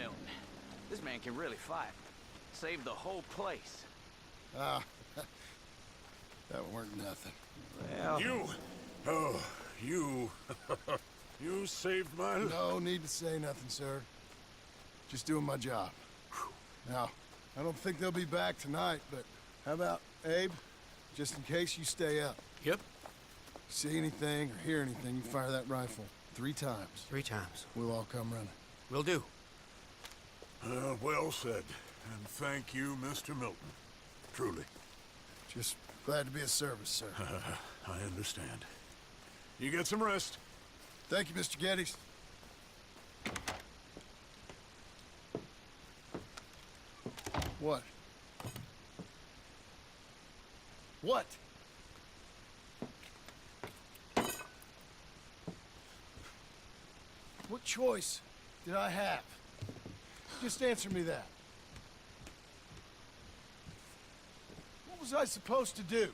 Milton. This man can really fight. Saved the whole place. Ah, that weren't nothing. Well... You... You saved my life. No need to say nothing, sir. Just doing my job. Now, I don't think they'll be back tonight, but how about Abe? Just in case you stay up. Yep. See anything or hear anything, you fire that rifle 3 times. 3 times. We'll all come running. Will do. Well said. And thank you, Mr. Milton. Truly. Just glad to be of service, sir. I understand. You get some rest. Thank you, Mr. Geddes. What? What? What choice did I have? Just answer me that. What was I supposed to do?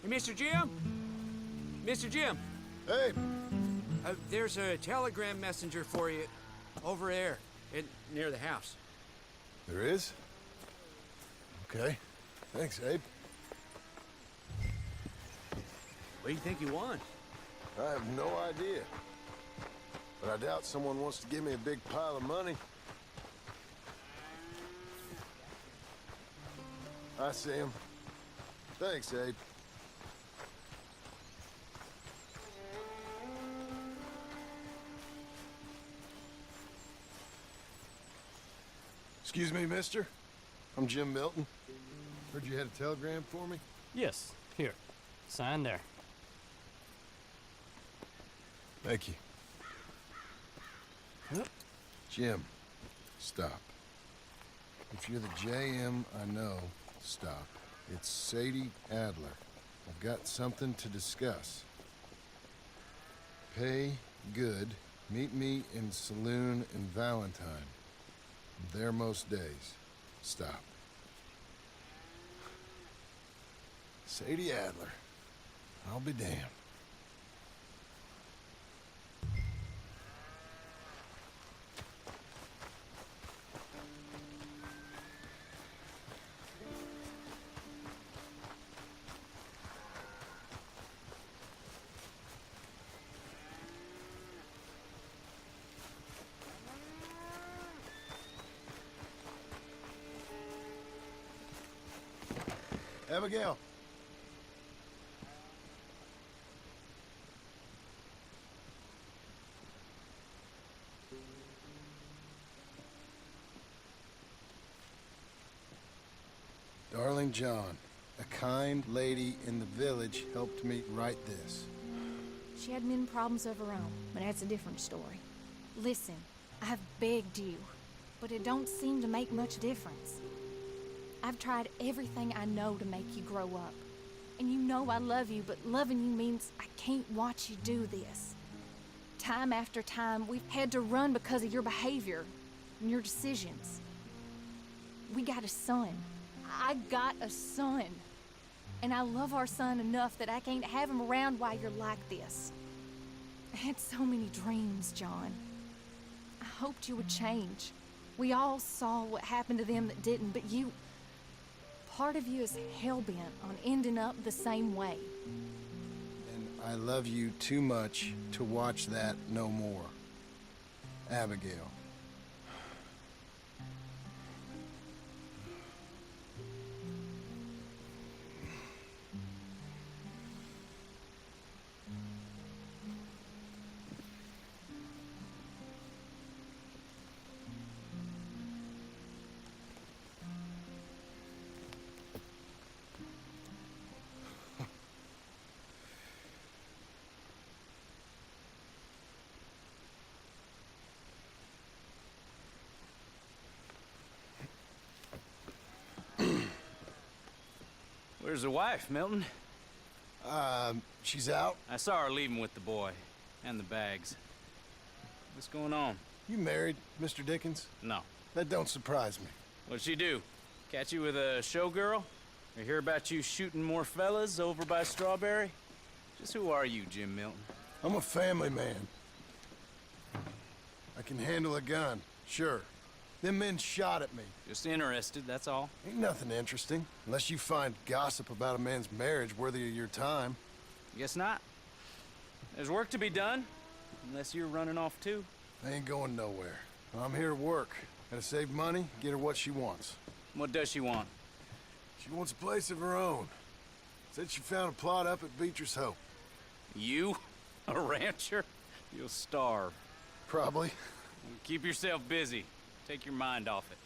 Hey, Mr. Jim? Mr. Jim, Hey, there's a telegram messenger for you over there, near the house. there is? Okay. Thanks, Abe. What do you think he wants? I have no idea. But I doubt someone wants to give me a big pile of money. I see him. Thanks, Abe. Excuse me, mister. I'm Jim Milton. Heard you had a telegram for me? Yes, here. Sign there. Thank you. Jim, stop. If you're the JM I know, stop. It's Sadie Adler. I've got something to discuss. Pay good. Meet me in saloon in Valentine. I'm there most days. Stop. Sadie Adler. I'll be damned. Abigail. friend John. A kind lady in the village helped me write this. She had men problems of her own, but that's a different story. Listen, I've begged you, but it don't seem to make much difference. I've tried everything I know to make you grow up. And you know I love you, but loving you means I can't watch you do this. Time after time, we've had to run because of your behavior and your decisions. We got a son. I got a son. And I love our son enough that I can't have him around while you're like this. I had so many dreams, John. I hoped you would change. We all saw what happened to them that didn't, but you... Part of you is hell-bent on ending up the same way. And I love you too much to watch that no more. Abigail. Where's the wife, Milton? She's out? I saw her leaving with the boy. And the bags. What's going on? You married, Mr. Dickens? No. That don't surprise me. What'd she do? Catch you with a showgirl? Or hear about you shooting more fellas over by Strawberry? Just who are you, Jim Milton? I'm a family man. I can handle a gun, sure. Them men shot at me. Just interested, that's all. Ain't nothing interesting, unless you find gossip about a man's marriage worthy of your time. Guess not. There's work to be done, unless you're running off too. I ain't going nowhere. I'm here to work. Gotta save money, get her what she wants. What does she want? She wants a place of her own. Said she found a plot up at Beecher's Hope. You? A rancher? You'll starve. Probably. Keep yourself busy. Take your mind off it.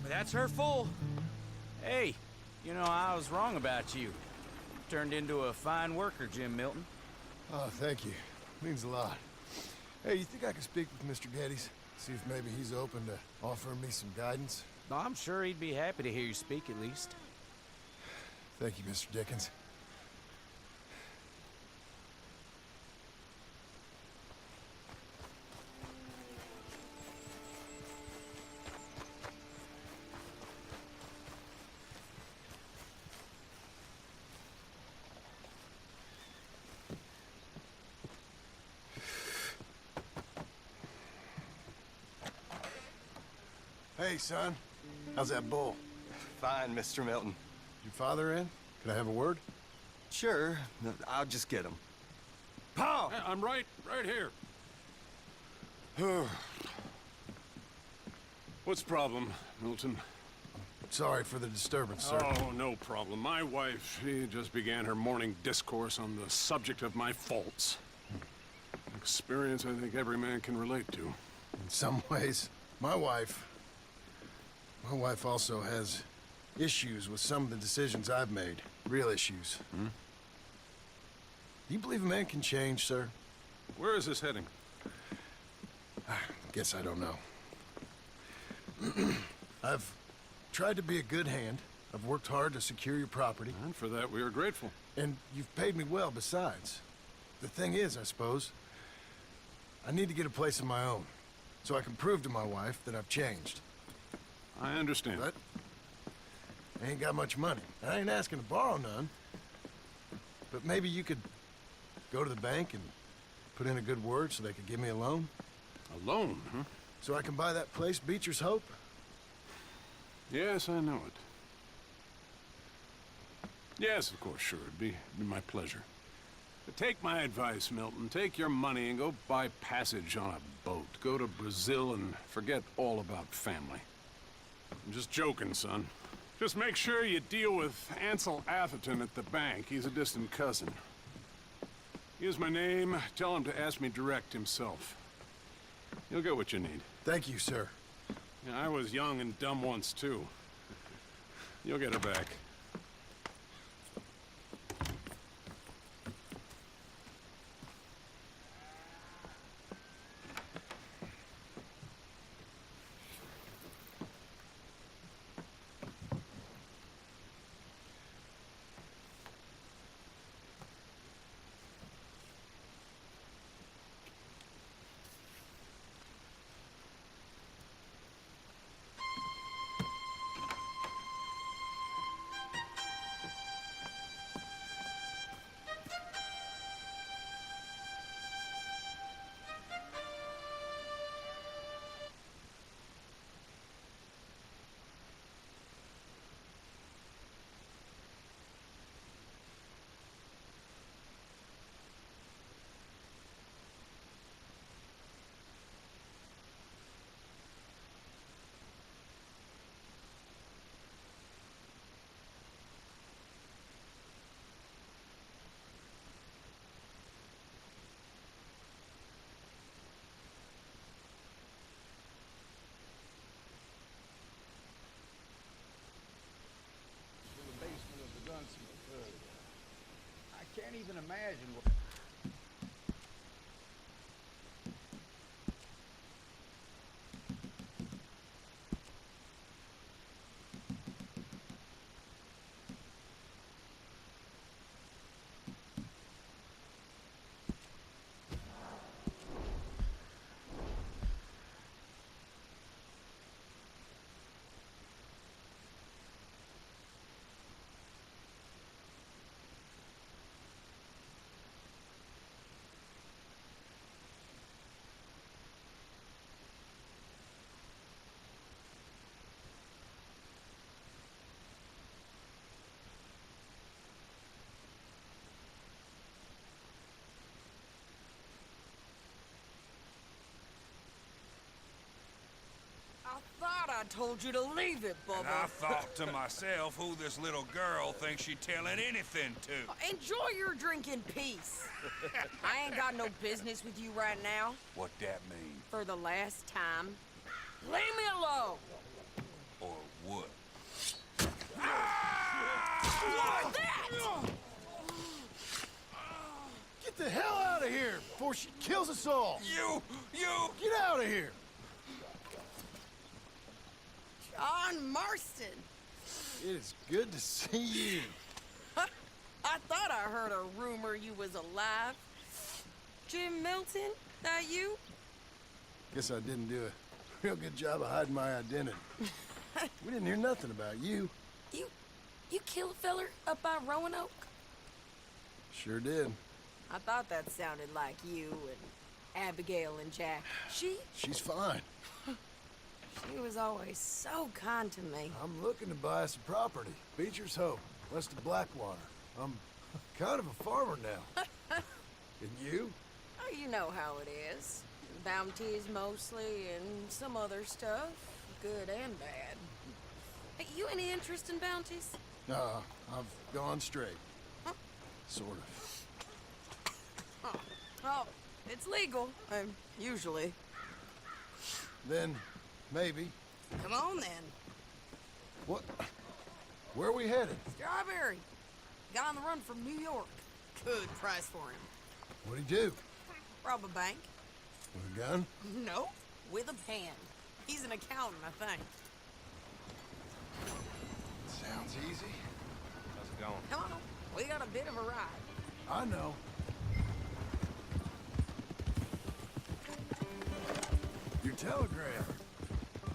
That's her full. Hey, you know, I was wrong about you. Turned into a fine worker, Jim Milton. Oh, thank you. Means a lot. Hey, you think I could speak with Mr. Geddes? See if maybe he's open to offering me some guidance. I'm sure he'd be happy to hear you speak at least. Thank you, Mr. Dickens. Hey, son. How's that bull? Fine, Mr. Milton. Your father in? Can I have a word? Sure, I'll just get him. Pa! I'm right here. What's the problem, Milton? Sorry for the disturbance, sir. Oh, no problem. My wife, she just began her morning discourse on the subject of my faults. Experience I think every man can relate to. In some ways, my wife also has issues with some of the decisions I've made. Real issues. Hmm? Do you believe a man can change, sir? Where is this heading? Guess I don't know. I've tried to be a good hand. I've worked hard to secure your property. And for that, we are grateful. And you've paid me well besides. The thing is, I suppose, I need to get a place of my own, so I can prove to my wife that I've changed. I understand. But I ain't got much money. I ain't asking to borrow none. But maybe you could go to the bank and put in a good word so they could give me a loan? A loan, huh? So I can buy that place, Beecher's Hope? Yes, I know it. Yes, of course, sure. It'd be my pleasure. But take my advice, Milton. Take your money and go buy passage on a boat. Go to Brazil and forget all about family. I'm just joking, son. Just make sure you deal with Ansel Atherton at the bank. He's a distant cousin. Use my name. Tell him to ask me direct himself. You'll get what you need. Thank you, sir. Yeah, I was young and dumb once, too. You'll get it back. I can't even imagine what... I told you to leave it, Bubba. And I thought to myself who this little girl thinks she telling anything to. Enjoy your drink in peace. I ain't got no business with you right now. What that mean? For the last time, leave me alone. Or what? What that? Get the hell out of here before she kills us all! You! Get out of here! John Marston. It is good to see you. I thought I heard a rumor you was alive. Jim Milton, that you? Guess I didn't do a real good job of hiding my identity. We didn't hear nothing about you. You killed a feller up by Roanoke? Sure did. I thought that sounded like you and Abigail and Jack. She's fine. She was always so kind to me. I'm looking to buy some property. Beecher's Hope, west of Blackwater. I'm kind of a farmer now. And you? Oh, you know how it is. Bounties mostly, and some other stuff, good and bad. Hey, you any interest in bounties? I've gone straight. Huh? Sort of. Huh. Oh, it's legal, usually. Then, maybe. Come on, then. What? Where are we headed? Strawberry. Got on the run from New York. Good price for him. What'd he do? Rob a bank. With a gun? No, with a pen. He's an accountant, I think. Sounds easy. How's it going? Come on, we got a bit of a ride. I know. Your telegram.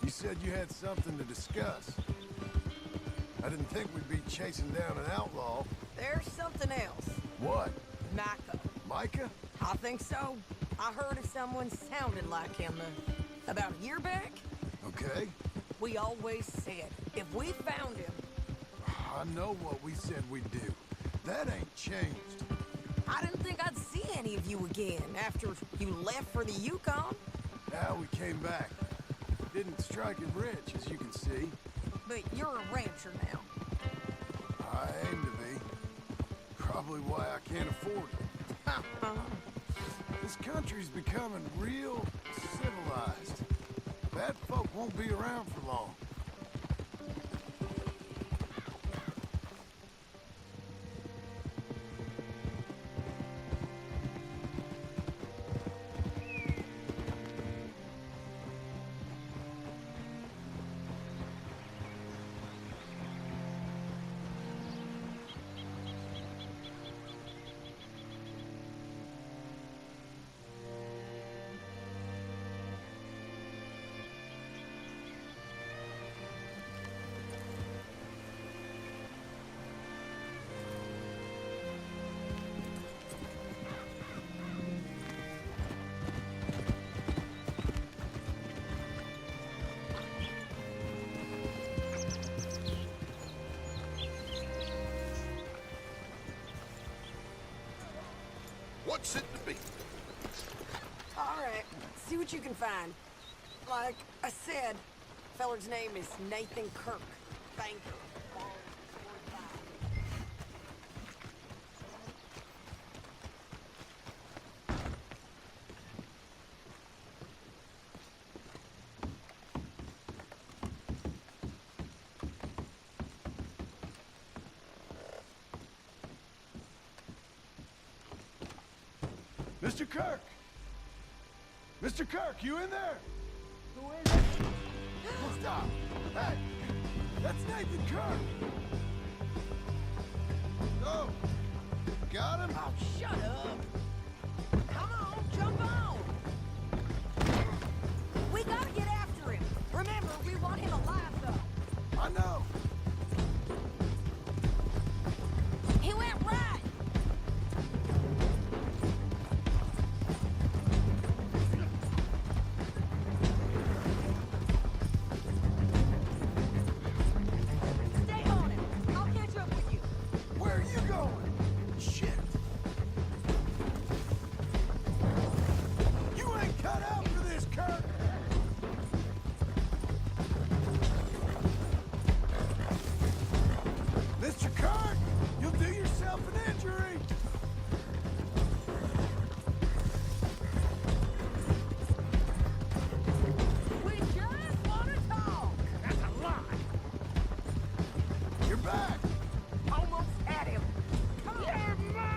You said you had something to discuss. I didn't think we'd be chasing down an outlaw. There's something else. What? Micah. Micah? I think so. I heard of someone sounded like him about a year back. Okay. We always said, if we found him... I know what we said we'd do. That ain't changed. I didn't think I'd see any of you again after you left for the Yukon. Now we came back. Didn't strike it rich, as you can see. But you're a rancher now. I aim to be. Probably why I can't afford it. This country's becoming real civilized. Bad folk won't be around for long. What's it to be? All right, see what you can find. Like I said, feller's name is Nathan Kirk, banker. Mr. Kirk! Mr. Kirk, you in there? Who is it? Oh, stop! Hey! That's Nathan Kirk! Oh! Got him? Oh, shut up! Come on, jump on! We gotta get after him. Remember, we want him alive, though. I know! He went right! Mr. Kirk, you'll do yourself an injury! We just want to talk! That's a lie! You're back! Almost had him. Come on. You're mine!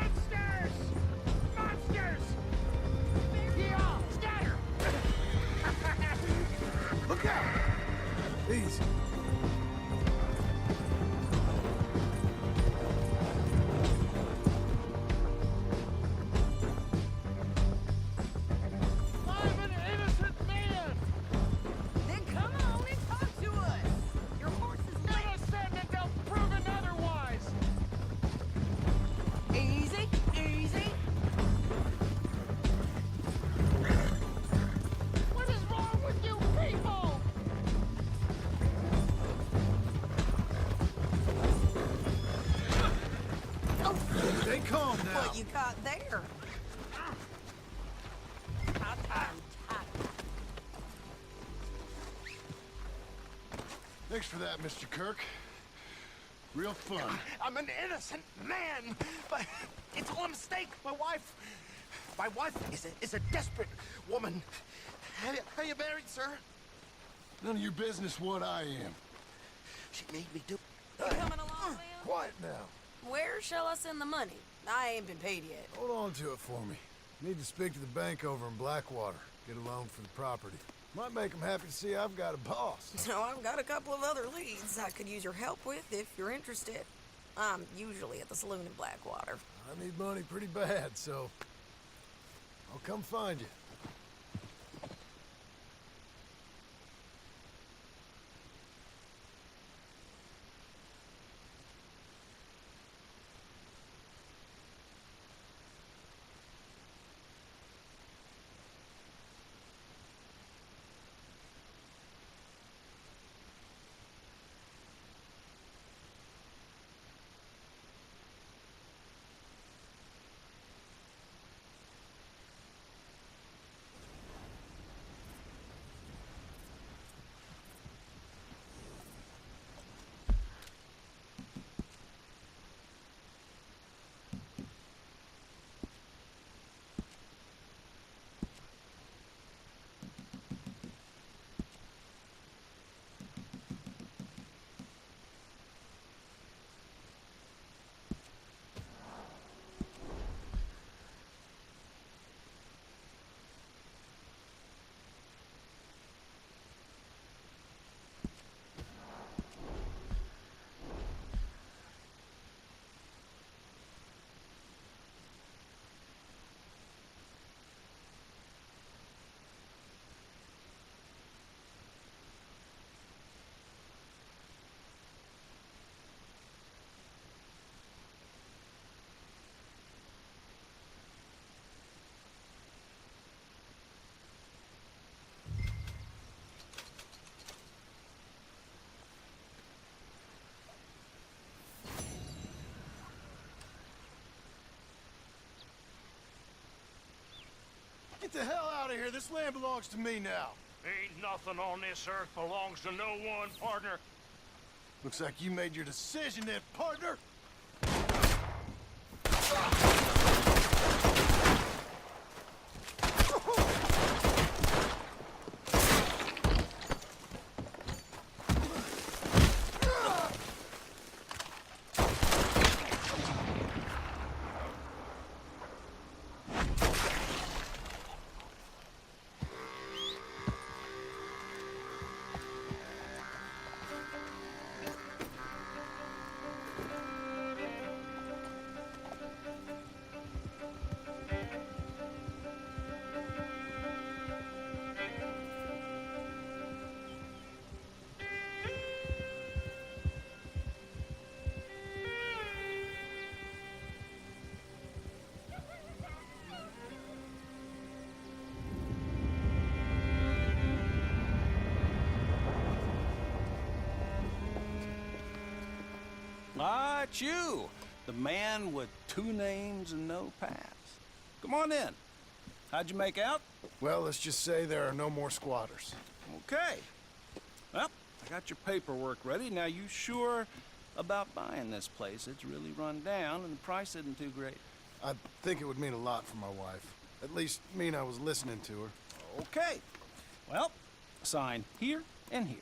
Stay calm now. What you caught there? Thanks for that, Mr. Kirk. Real fun. I'm an innocent man, but it's all a mistake. My wife is a desperate woman. Are you married, sir? None of your business what I am. She made me do. You coming along, Sam? Quiet now. Where shall I send the money? I ain't been paid yet. Hold on to it for me. Need to speak to the bank over in Blackwater. Get a loan for the property. Might make them happy to see I've got a boss. So I've got a couple of other leads I could use your help with if you're interested. I'm usually at the saloon in Blackwater. I need money pretty bad, so I'll come find you. Get the hell out of here. This land belongs to me now. Ain't nothing on this earth belongs to no one, partner. Looks like you made your decision then, partner. Ah, it's you, the man with 2 names and no past. Come on in. How'd you make out? Well, let's just say there are no more squatters. Okay. Well, I got your paperwork ready. Now, you sure about buying this place? It's really run down, and the price isn't too great. I think it would mean a lot for my wife. At least mean I was listening to her. Okay. Well, sign here and here.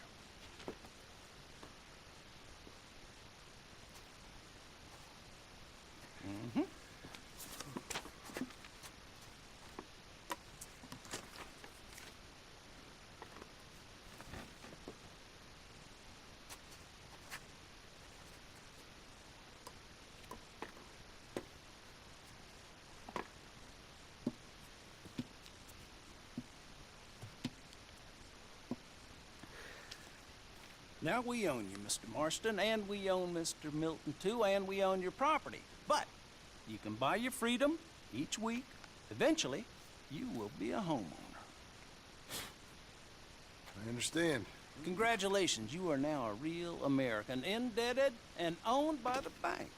Mm-hmm. Now we own you, Mr. Marston, and we own Mr. Milton, too, and we own your property. But you can buy your freedom each week. Eventually, you will be a homeowner. I understand. Congratulations, you are now a real American, indebted and owned by the bank.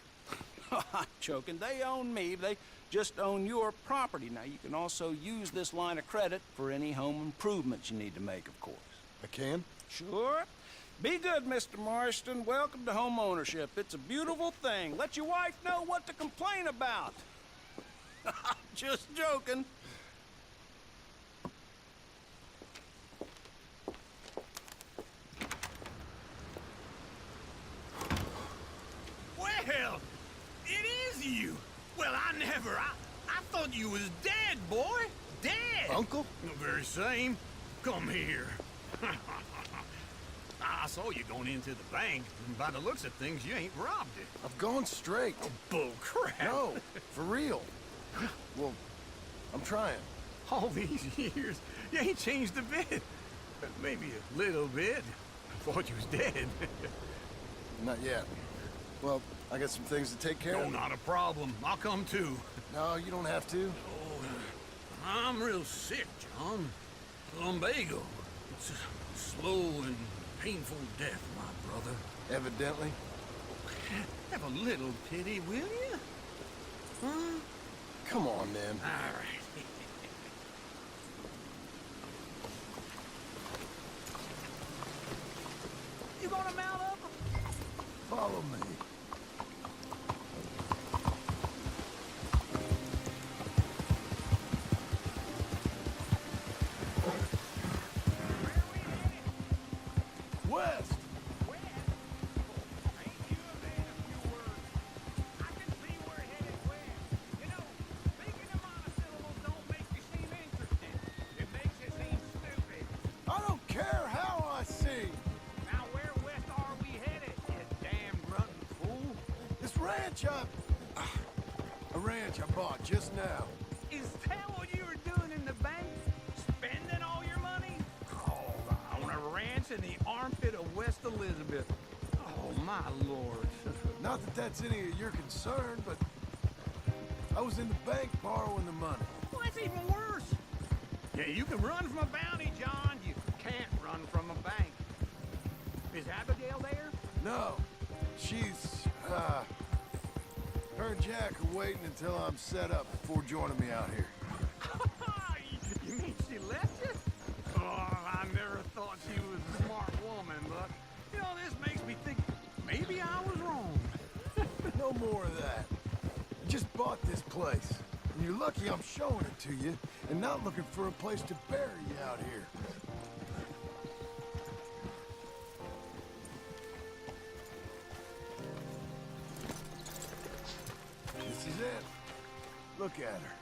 I'm joking. They own me. They just own your property. Now, you can also use this line of credit for any home improvements you need to make, of course. I can? Sure. Be good, Mr. Marston. Welcome to home ownership. It's a beautiful thing. Let your wife know what to complain about. Just joking. Well, it is you. Well, I thought you was dead, boy. Dead. Uncle? The very same. Come here. I saw you going into the bank, and by the looks of things, you ain't robbed it. I've gone straight. Oh, bull crap. No, for real. Well, I'm trying. All these years, you ain't changed a bit. Maybe a little bit. I thought you was dead. Not yet. Well, I got some things to take care No, of. not a problem. I'll come too. No, you don't have to. Oh, I'm real sick, John. Lumbago. It's a slow and painful death, my brother. Evidently. Have a little pity, will you? Huh? Come on, then. All right. You gonna mount up? Follow me. West! I don't care how I see. Now where west are we headed, you damn grunting fool? This ranch a ranch I bought just now. Is that what you were doing in the bank? Spending all your money? Oh, on a ranch in the armpit of West Elizabeth. Oh, my lord. Not that that's any of your concern, but I was in the bank borrowing the money. Well, that's even worse. Yeah, you can run from a bounty, John. You can't run from a bank. Is Abigail there? No, she's, her and Jack are waiting until I'm set up before joining me out here. You mean she left you? Oh, I never thought she was a smart woman, but, you know, this makes me think maybe I was wrong. No more of that. I just bought this place. And you're lucky I'm showing it to you and not looking for a place to bury you out here. This is it. Look at her.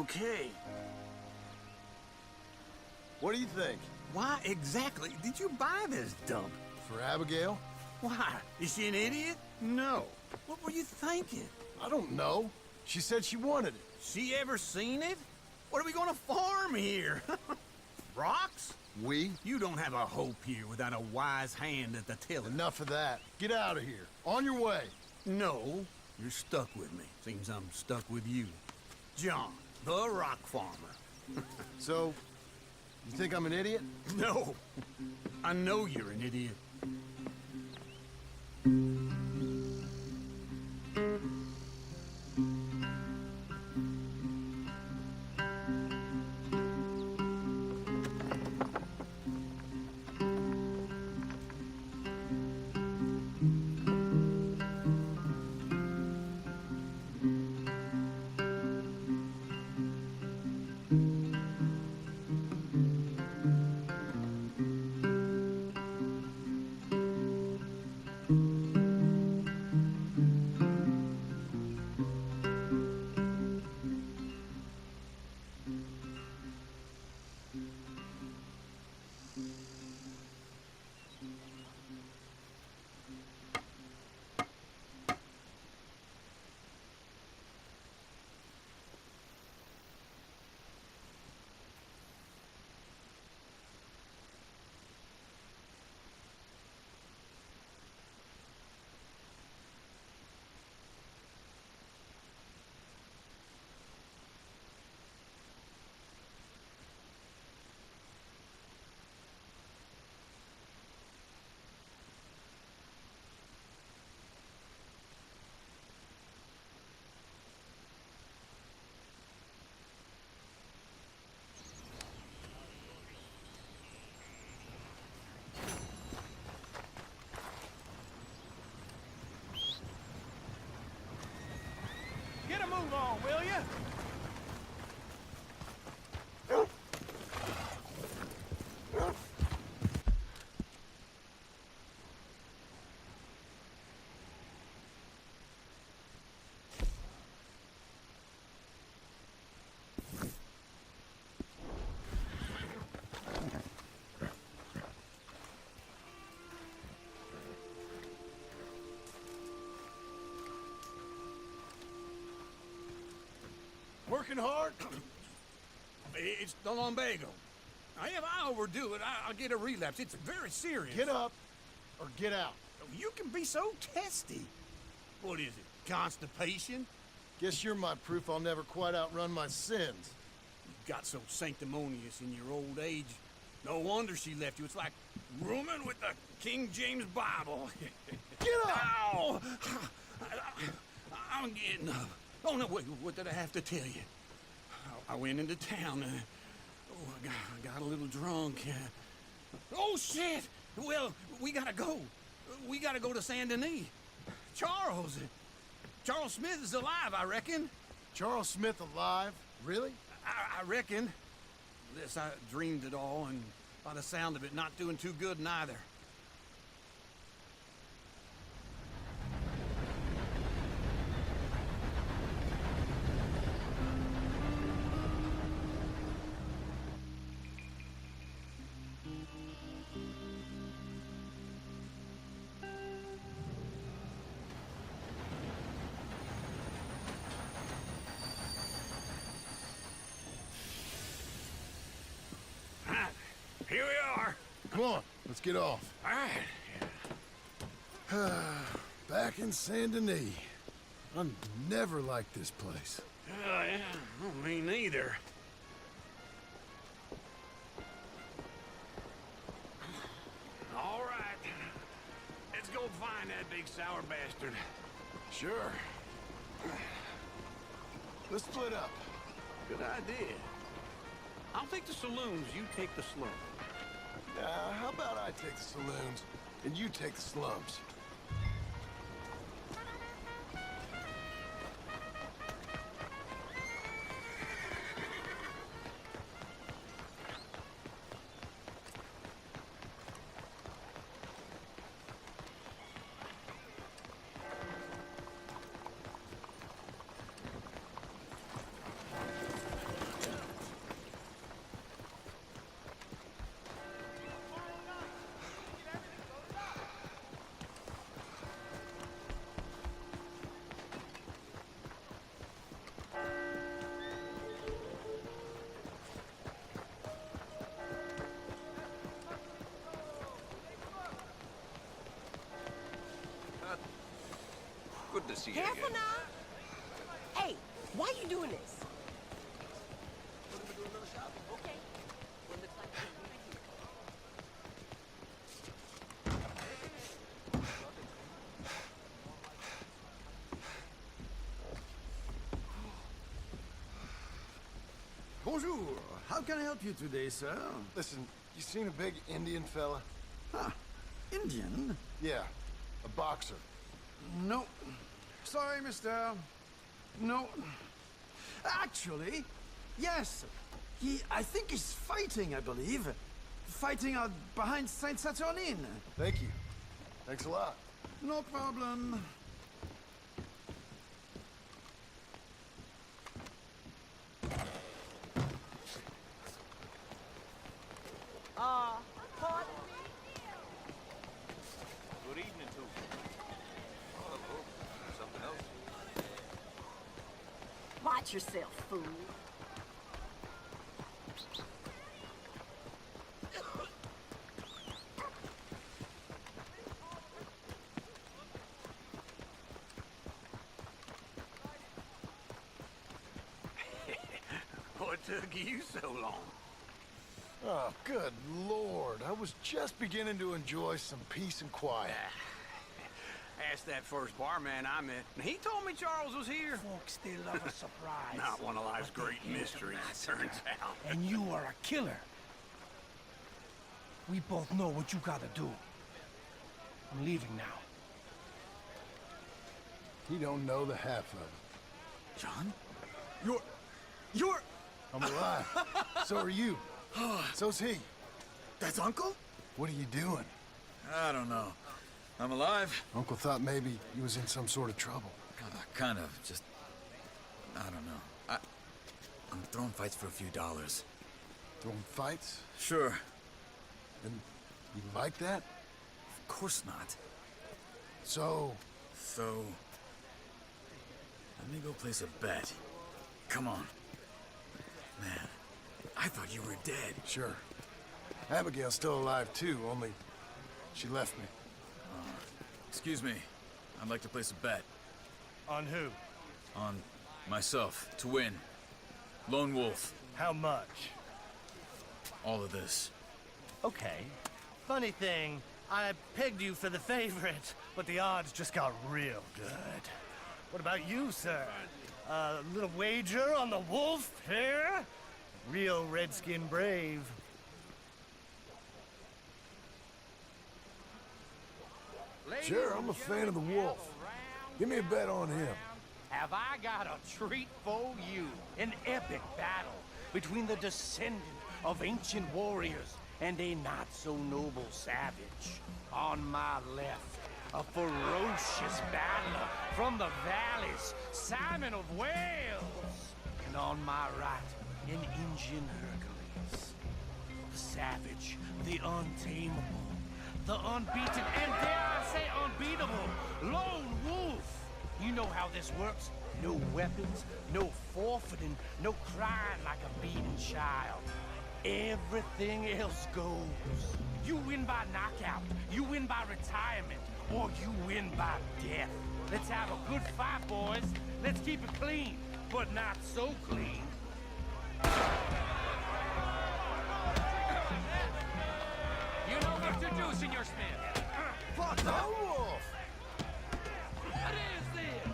Okay. What do you think? Why exactly did you buy this dump? For Abigail? Why? Is she an idiot? No. What were you thinking? I don't know. She said she wanted it. She ever seen it? What are we gonna farm here? Rocks? We? You don't have a hope here without a wise hand at the tiller. Enough of that. Get out of here. On your way. No, you're stuck with me. Seems I'm stuck with you. John, the rock farmer. So, you think I'm an idiot? No, I know you're an idiot. Move on, will you? Working hard? It's the lumbago. Now, if I overdo it, I'll get a relapse. It's very serious. Get up or get out. You can be so testy. What is it, constipation? Guess you're my proof I'll never quite outrun my sins. You got so sanctimonious in your old age. No wonder she left you. It's like rooming with the King James Bible. Get up! Ow! I'm getting up. Oh, no, wait, what did I have to tell you? I went into town. I got a little drunk. Oh, shit! Well, we gotta go. We gotta go to Saint Denis. Charles Smith is alive, I reckon. Charles Smith alive? Really? I reckon. Unless I dreamed it all, and by the sound of it, not doing too good neither. Here we are. Come on, let's get off. All right. Back in Saint Denis. I never liked this place. Yeah, well, me neither. All right. Let's go find that big sour bastard. Sure. Let's split up. Good idea. I'll take the saloons, you take the slums. How about I take the saloons and you take the slums? Good to see you Careful again. now. Hey, why you doing this? Okay. Well, looks like Bonjour. How can I help you today, sir? Listen, you seen a big Indian fella? Huh. Indian? Yeah, a boxer. No. Sorry, mister. No. Actually, yes. I think he's fighting, I believe. Fighting out behind Saint Saturnine. Thank you. Thanks a lot. No problem. pardon me? Good evening to you. Oh, something else? Watch yourself, fool. What took you so long? Oh, good Lord. I was just beginning to enjoy some peace and quiet. Asked that first barman I met, and he told me Charles was here. Folks, they love a surprise. Not one of life's great mysteries, it turns out. And you are a killer. We both know what you gotta do. I'm leaving now. He don't know the half of it. John? You're... I'm alive. So are you. So's he. That's Uncle? What are you doing? I don't know. I'm alive. Uncle thought maybe he was in some sort of trouble. Kind of. Just... I don't know. I'm throwing fights for a few dollars. Throwing fights? Sure. And you like that? Of course not. So... Let me go place a bet. Come on. Man, I thought you were dead. Sure. Abigail's still alive too, only she left me. Excuse me. I'd like to place a bet. On who? On myself, to win. Lone Wolf. How much? All of this. Okay. Funny thing, I pegged you for the favorite, but the odds just got real good. What about you, sir? A little wager on the wolf here? Real redskin brave. Sure, I'm a fan of the wolf. Give me a bet on him. Have I got a treat for you? An epic battle between the descendant of ancient warriors and a not-so-noble savage. On my left, a ferocious battler from the valleys, Simon of Wales. And on my right, an Indian Hercules. The savage, the untamable, the unbeaten, and dare I say unbeatable, Lone Wolf. You know how this works. No weapons, no forfeiting, no crying like a beaten child. Everything else goes. You win by knockout, you win by retirement, or you win by death. Let's have a good fight, boys. Let's keep it clean, but not so clean. You know what to do, Senor Smith. Fuck the wolf! What is this?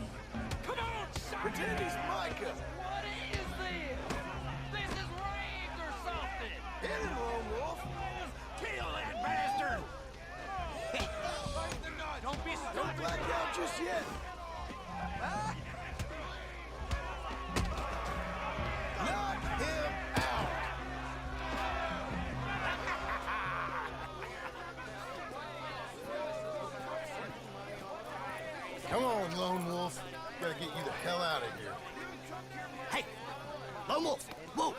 Come on, son! Pretend he's Micah! What is this? This is rigged or something! Hit him, Lone Wolf! Kill that bastard! Don't be stupid! Don't black out just yet! Knock him out! Come on, Lone Wolf. Gotta get you the hell out of here. Hey! Lone Wolf! Whoa!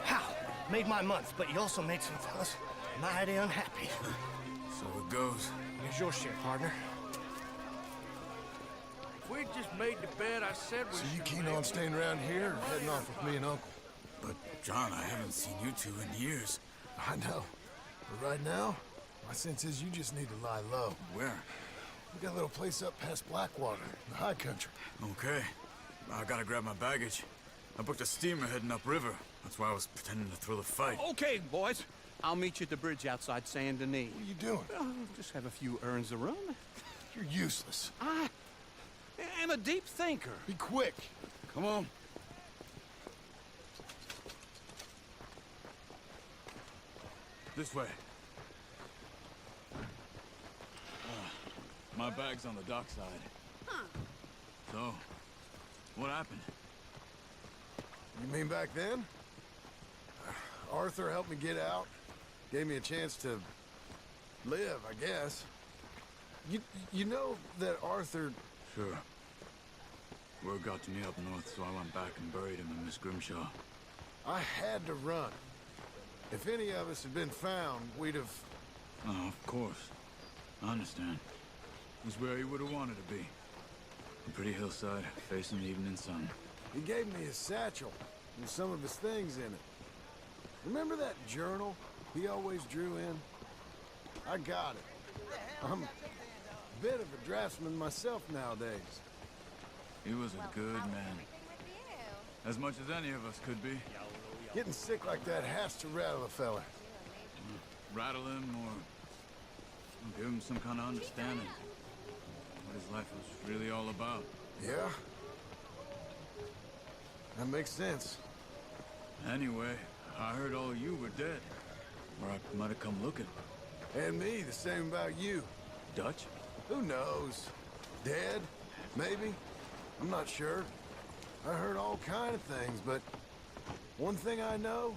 How? Made my month, but you also made some fellas mighty unhappy. So it goes. Here's your share, partner. If we'd just made the bet I said we So you should keen make, on staying around here or heading off with me and Uncle? But, John, I haven't seen you two in years. I know. But right now, my sense is you just need to lie low. Where? We got a little place up past Blackwater, the high country. Okay. I gotta grab my baggage. I booked a steamer heading upriver. That's why I was pretending to throw the fight. Okay, boys. I'll meet you at the bridge outside Saint Denis. What are you doing? Just have a few errands to run. You're useless. I am a deep thinker. Be quick. Come on. This way. My bag's on the dockside. Huh. So, what happened? You mean back then? Arthur helped me get out. Gave me a chance to live, I guess. You know that Arthur... Sure. Word got to me up north, so I went back and buried him in Miss Grimshaw. I had to run. If any of us had been found, we'd have... Oh, of course. I understand. It was where he would have wanted to be. A pretty hillside, facing the evening sun. He gave me his satchel and some of his things in it. Remember that journal he always drew in? I got it. I'm a bit of a draftsman myself nowadays. He was a good man. As much as any of us could be. Getting sick like that has to rattle a fella. Rattle him or give him some kind of understanding. What his life was really all about. Yeah? That makes sense. Anyway, I heard all you were dead. Or I might have come looking. And me, the same about you. Dutch? Who knows? Dead? Maybe? I'm not sure. I heard all kind of things, but one thing I know,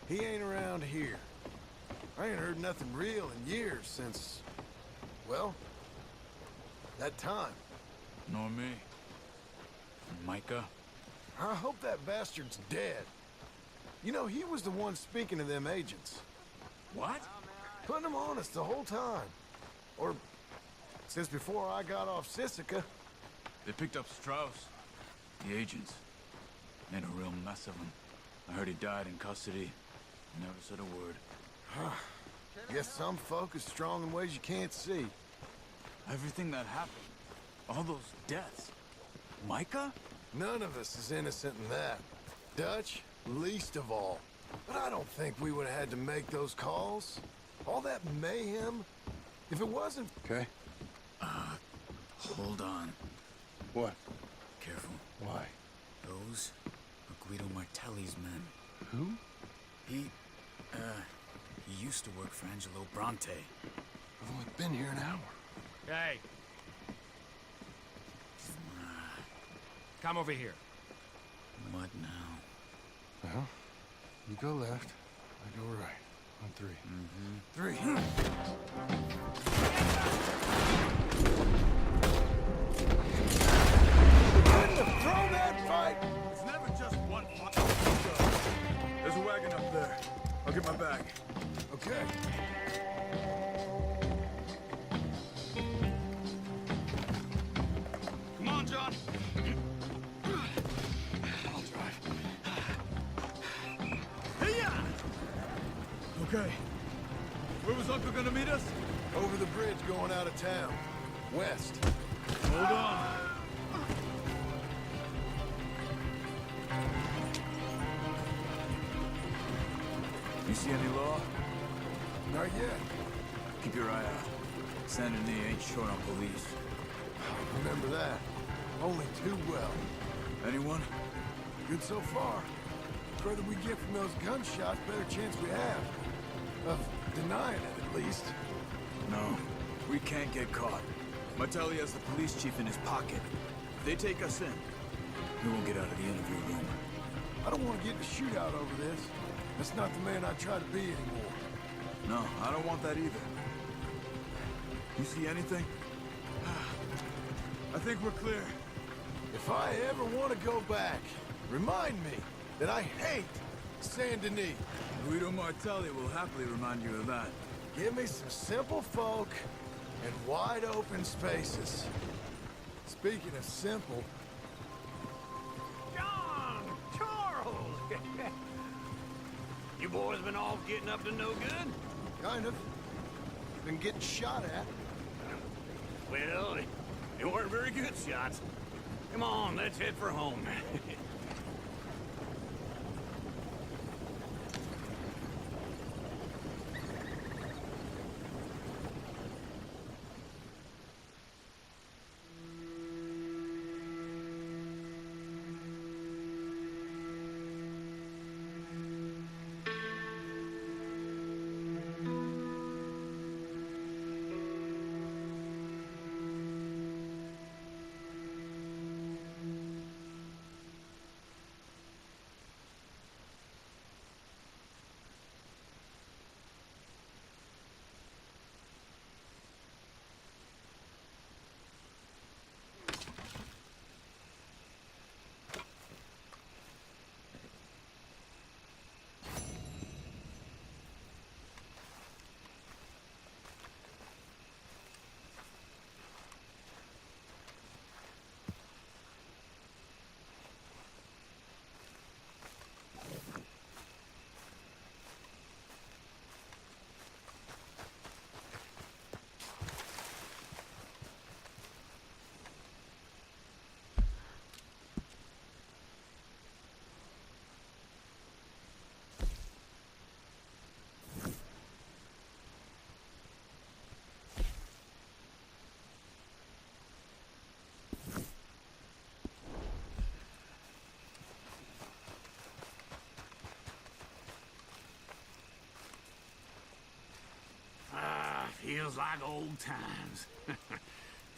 he ain't around here. I ain't heard nothing real in years since, well, that time. Nor me. Micah? I hope that bastard's dead. You know, he was the one speaking to them agents. What? Putting them on us the whole time. Or, since before I got off Sisika. They picked up Strauss. The agents. Made a real mess of him. I heard he died in custody. Never said a word. Guess some folk is strong in ways you can't see. Everything that happened. All those deaths. Micah? None of us is innocent in that. Dutch, least of all. But I don't think we would have had to make those calls. All that mayhem. If it wasn't... Okay. Hold on. What? Careful. Why? Those are Guido Martelli's men. Who? He used to work for Angelo Bronte. I've only been here an hour. Hey. Come over here. What now? Well, you go left, I go right. On three. Three. Throw that fight! It's never just one fight. There's a wagon up there. I'll get my bag. Okay. Come on, John. I'll drive. Hey-ya! Okay. Where was Uncle gonna meet us? Over the bridge going out of town. West. Hold on. You see any law? Not yet. Keep your eye out. Saint Denis ain't short on police. Remember that. Only too well. Anyone? Good so far. Further we get from those gunshots, better chance we have. Of denying it, at least. No. We can't get caught. Martelli has the police chief in his pocket. If they take us in, we won't get out of the interview room. I don't want to get in a shootout over this. That's not the man I try to be anymore. No, I don't want that either. You see anything? I think we're clear. If I ever want to go back, remind me that I hate Saint Denis. Guido Martelli will happily remind you of that. Give me some simple folk and wide open spaces. Speaking of simple... John! Charles! You boys been all getting up to no good? Kind of. Been getting shot at. Well, they weren't very good shots. Come on, let's head for home. Feels like old times.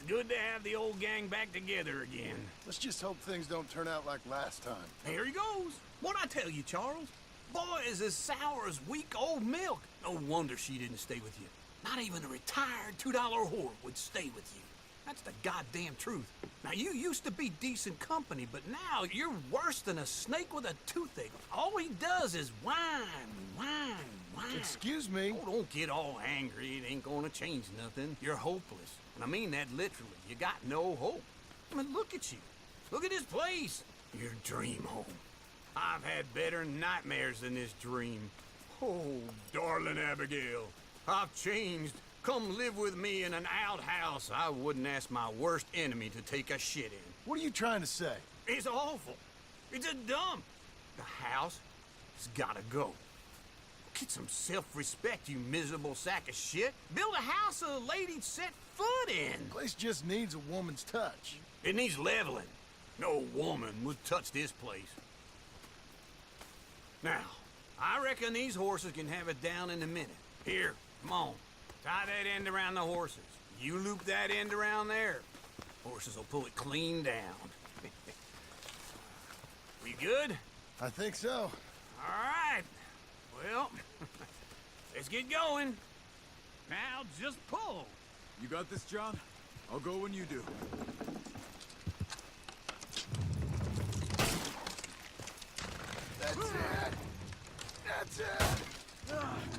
good to have the old gang back together again. Let's just hope things don't turn out like last time. Here he goes. What'd I tell you, Charles? Boy is as sour as week-old milk. No wonder she didn't stay with you. Not even a retired $2 whore would stay with you. That's the goddamn truth. Now, you used to be decent company, but now you're worse than a snake with a toothache. All he does is whine, whine, whine. Excuse me? Oh, don't get all angry. It ain't gonna change nothing. You're hopeless. And I mean that literally. You got no hope. I mean, look at you. Look at this place. Your dream home. I've had better nightmares than this dream. Oh, darling Abigail, I've changed. Come live with me in an outhouse I wouldn't ask my worst enemy to take a shit in. What are you trying to say? It's awful. It's a dump. The house has gotta go. Get some self-respect, you miserable sack of shit. Build a house a lady'd set foot in. The place just needs a woman's touch. It needs leveling. No woman would touch this place. Now, I reckon these horses can have it down in a minute. Here, come on. Tie that end around the horses. You loop that end around there. Horses will pull it clean down. We good? I think so. All right. Well, let's get going. Now just pull. You got this, John? I'll go when you do. That's it. That's it.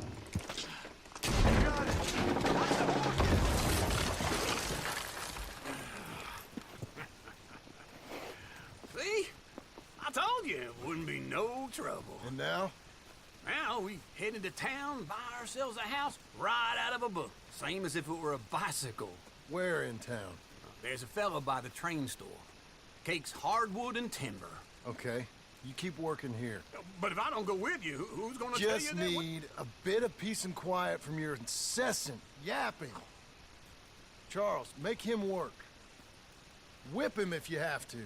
See? I told you it wouldn't be no trouble. And now? Now we head into town, buy ourselves a house right out of a book. Same as if it were a bicycle. Where in town? There's a fella by the train store. Cakes hardwood and timber. Okay. You keep working here. But if I don't go with you, who's gonna tell you Just that? need a bit of peace and quiet from your incessant yapping. Charles, make him work. Whip him if you have to.